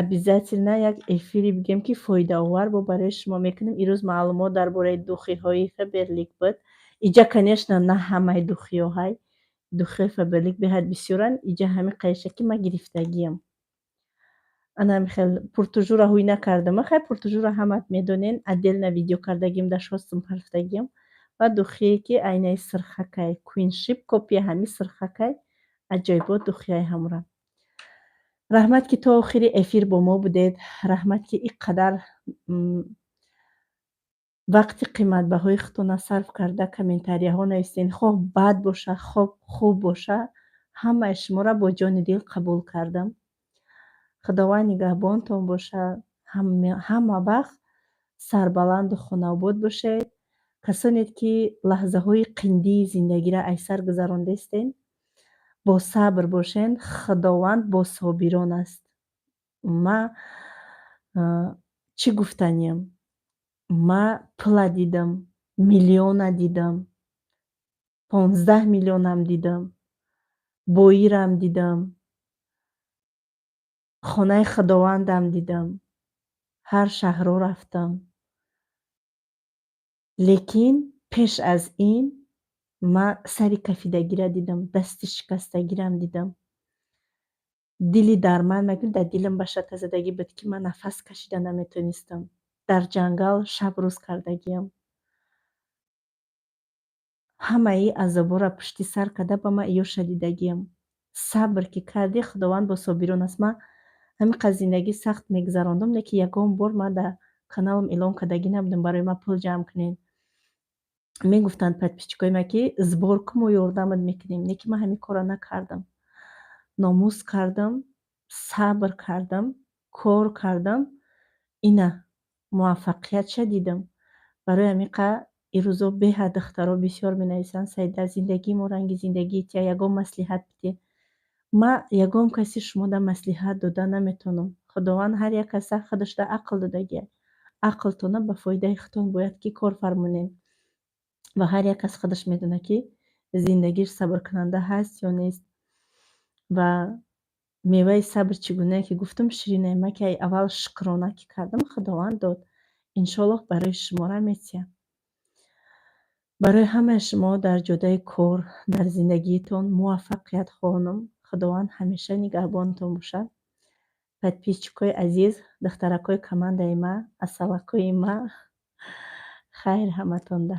Обязательно як эфири бигем ки фоидаовар бо барои шумо мекунем. Ирӯз маълумот дар бораи духиҳои фаберлик буд. Иҷа конечно на ҳамаи духиҳо ҳай. Духиҳои фаберлик беҳад бисёранд. Иҷа ҳамин қаиша ки ман гирифтагиам. Ана хел пуртужура ҳуй накардам. Хай пуртужура ҳамат медонен. Отдельно видео кардагим дар 6 ҳафтагиам. Ва духие ки айнаи сирхакай, Queenship копия ҳамин сирхакай. Аҷоибот духияи ҳамура. Раҳмат ки то охири эфир бо мо будед. Раҳмат ки ин қадар вақти қиматбаҳои худтонро сарф карда комментарияҳо нависен. Хоҳ бад боша, хоҳ хуб боша, ҳамаи шуморо бо ҷони дил қабул кардам. худованд нигаҳбонтон бошад. Ҳама вақт сарбаланду хунобод бошед. касонед ки лаҳзаҳои қиндии зиндагиро айсар гузарондестен, бо сабр бошен. Худованд бо собирон аст. Ман чӣ гуфтаниям? Ман пула дидам, миллиона дидам, 15 миллионам дидам, боирам дидам. хонаи худовандам дидам, ҳар шаҳрҳо рафтам. Лекин пеш аз ин ман сари кафидагиро дидам, дасти шикастагиам дидам. Дили дарманд мегӯяд дар дилам ба шатазадагӣ буд, ки ман нафас кашида наметонистам. Дар ҷангал шаб-рӯз кардагиам. Ҳамаи азобҳоро пушти сар карда ба ман иёр шадидагиам. Сабр ки кардӣ, Худованд бо собирон аст. Ман ҳамин қадр зиндагӣ сахт мегузарондам, лекин ягон бор ман дар каналам эълон кардагӣ набудам барои ман пул ҷамъ кунед. Мегуфтанд подписчикои ман, ки сборку мо ёрдамат мекунем, лекин ман ҳамин корро накардам. Номус кардам, сабр кардам, кор кардам, ина муваффақият дидам. Барои ҳамин қадр ин рӯзо беҳад духтаро бисёр менависанд: «Саид, дар зиндагии мо ранги зиндагиит, я ягон маслиҳат бидӣ». Ман ягон каси шумода маслиҳат дода наметавонам. Худованд ҳар як каса худашро ақл додагиаст. Ақлтона ба фоидаи худтон бояд ки кор фармонед. Ва ҳар як кас худаш медонад, ки зиндагиш сабркунанда ҳаст ё нест. Ва меваи сабр чӣ гуна, ки гуфтам ширинае. Ман ки аввал шукрона ки кардам, Худованд дод. Иншоаллоҳ барои шумоам метиҳад. барои ҳамаи шумо дар ҷодаи кор, дар зиндагиитон муваффақият хоҳонам. Худованд ҳамеша нигаҳбонтон бошад. Подписчикои азиз, духтаракои командаи ман, асалакои ман, хайр ҳаматонда.